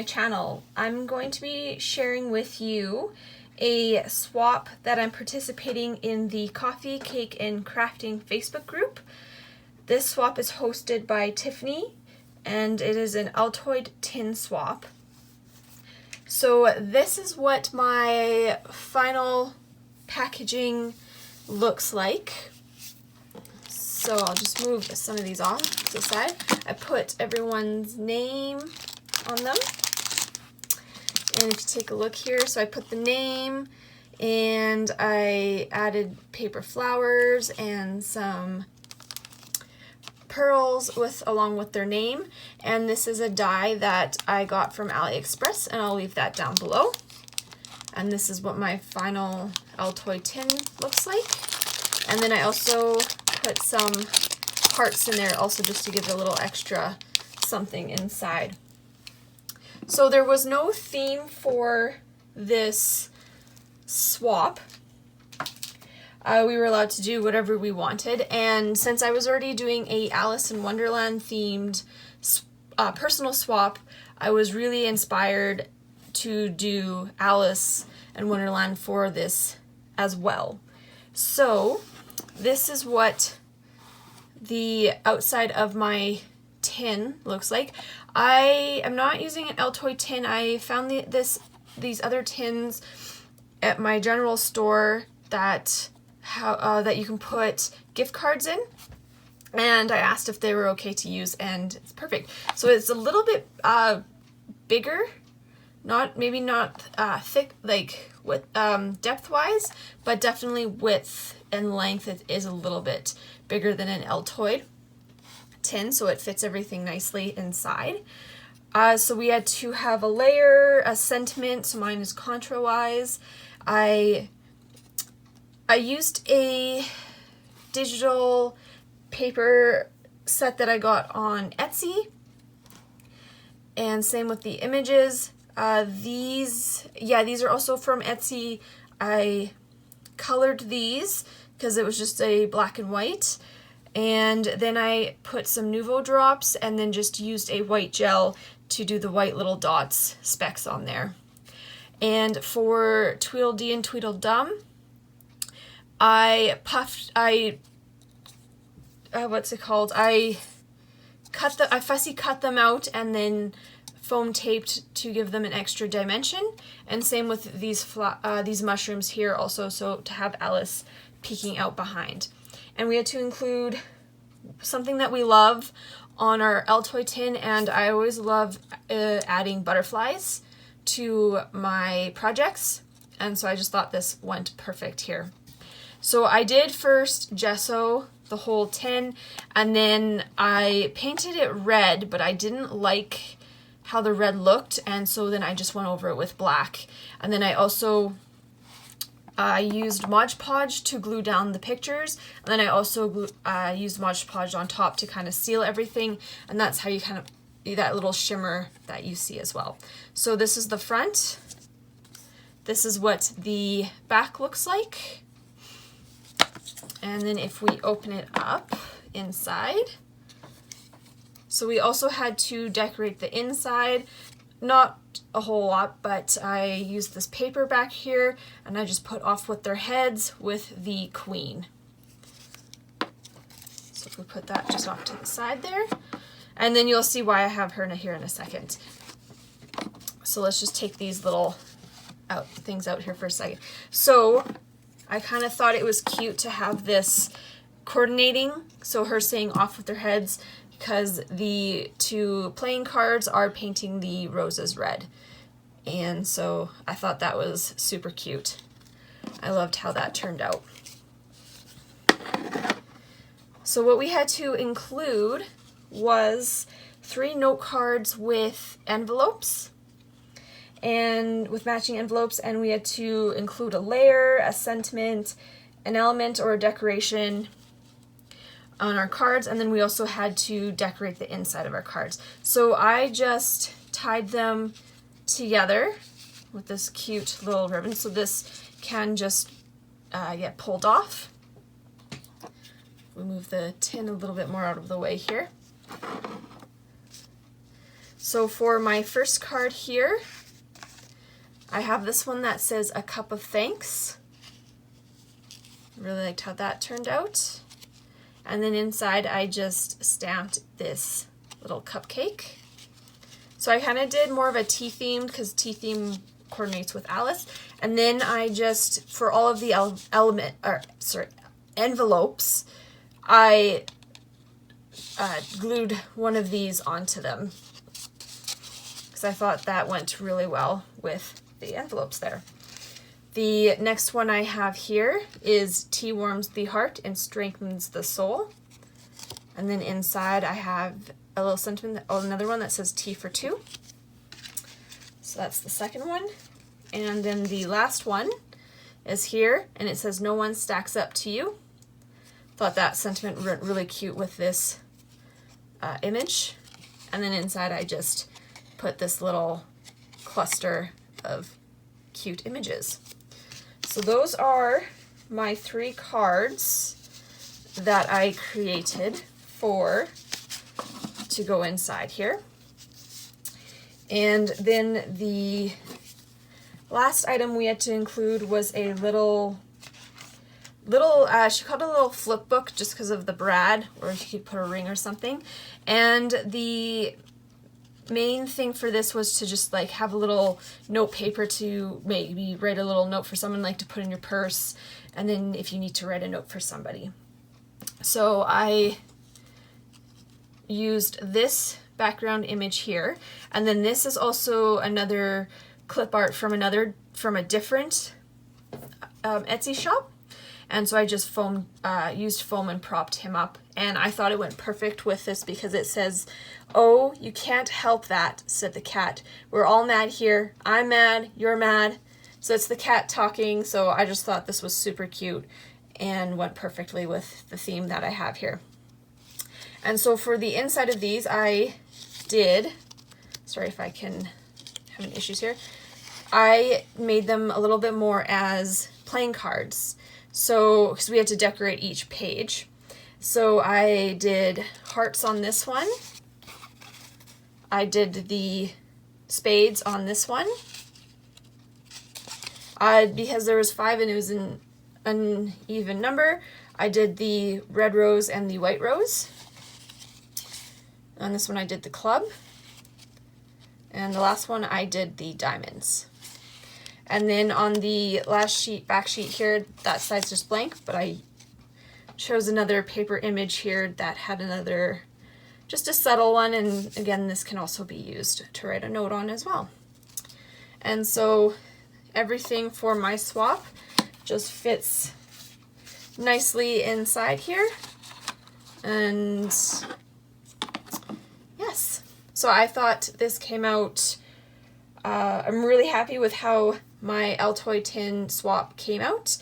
my channel. I'm going to be sharing with you a swap that I'm participating in the Coffee, Cake, and Crafting Facebook group. This swap is hosted by Tiffany, and it is an Altoid tin swap. So this is what my final packaging looks like. So I'll just move some of these off to the side. I put everyone's name on them. And if you take a look here, so I put the name and I added paper flowers and some pearls along with their name. And this is a die that I got from AliExpress, and I'll leave that down below. And this is what my final Altoid tin looks like. And then I also put some hearts in there also just to give it a little extra something inside. So there was no theme for this swap. We were allowed to do whatever we wanted, and since I was already doing a Alice in Wonderland themed personal swap, I was really inspired to do Alice in Wonderland for this as well. So this is what the outside of my tin looks like. I am not using an Altoid tin. I found these other tins at my general store that you can put gift cards in, and I asked if they were okay to use, and it's perfect. So it's a little bit bigger, maybe not thick like with depth wise, but definitely width and length it is a little bit bigger than an Altoid tin, so it fits everything nicely inside. So we had to have a layer, a sentiment, so mine is contra-wise. I used a digital paper set that I got on Etsy, and same with the images. These are also from Etsy. I colored these because it was just a black and white, and then I put some Nuvo drops and then just used a white gel to do the white little dots specks on there. And for Tweedledee and Tweedledum, I fussy cut them out and then foam taped to give them an extra dimension. And same with these mushrooms here also, so to have Alice peeking out behind. And we had to include something that we love on our Altoid tin, and I always love adding butterflies to my projects, and so I just thought this went perfect here. So I did first gesso the whole tin, and then I painted it red, but I didn't like how the red looked, and so then I just went over it with black. And then I also used Mod Podge to glue down the pictures, and then I also used Mod Podge on top to kind of seal everything, and that's how you kind of that little shimmer that you see as well. So this is the front. This is what the back looks like. And then if we open it up inside, so we also had to decorate the inside. Not a whole lot, but I used this paper back here, and I just put off with their heads with the queen. So if we put that just off to the side there, and then you'll see why I have her here in a second. So let's just take these little things out here for a second. So I kind of thought it was cute to have this coordinating, so her saying off with their heads, because the two playing cards are painting the roses red. And so I thought that was super cute. I loved how that turned out. So what we had to include was 3 note cards with envelopes, and with matching envelopes, and we had to include a layer, a sentiment, an element or a decoration on our cards, and then we also had to decorate the inside of our cards. So I just tied them together with this cute little ribbon, so this can just get pulled off. We move the tin a little bit more out of the way here. So for my first card here, I have this one that says A Cup of Thanks. Really liked how that turned out. And then inside I just stamped this little cupcake. So I kind of did more of a tea theme because tea theme coordinates with Alice. And then I just, for all of the envelopes, I glued one of these onto them because I thought that went really well with the envelopes there. The next one I have here is Tea Warms the Heart and Strengthens the Soul. And then inside I have a little sentiment, another one that says Tea for Two. So that's the second one. And then the last one is here, and it says No One Stacks Up to You. Thought that sentiment went really cute with this image. And then inside I just put this little cluster of cute images. So those are my 3 cards that I created to go inside here. And then the last item we had to include was a little she called it a little flip book just because of the brad, or you could put a ring or something. And the main thing for this was to just like have a little note paper to maybe write a little note for someone, like to put in your purse, and then if you need to write a note for somebody. So I used this background image here, and then this is also another clip art from a different Etsy shop. And so I just used foam and propped him up, and I thought it went perfect with this because it says, "Oh, you can't help that," said the cat. "We're all mad here. I'm mad, you're mad." So it's the cat talking, so I just thought this was super cute and went perfectly with the theme that I have here. And so for the inside of these, I did, sorry if I can have any issues here, I made them a little bit more as playing cards. So, because we had to decorate each page. So I did hearts on this one. I did the spades on this one. Because there was 5 and it was an uneven number, I did the red rose and the white rose. On this one I did the club. And the last one I did the diamonds. And then on the last sheet, back sheet here, that side's just blank, but I chose another paper image here that had another, just a subtle one, and again, this can also be used to write a note on as well. And so everything for my swap just fits nicely inside here. And yes, so I thought this came out, I'm really happy with how my Altoid tin swap came out,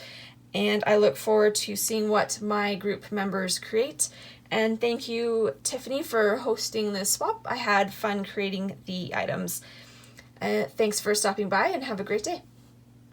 and I look forward to seeing what my group members create. And thank you, Tiffany, for hosting this swap. I had fun creating the items. Thanks for stopping by, and have a great day.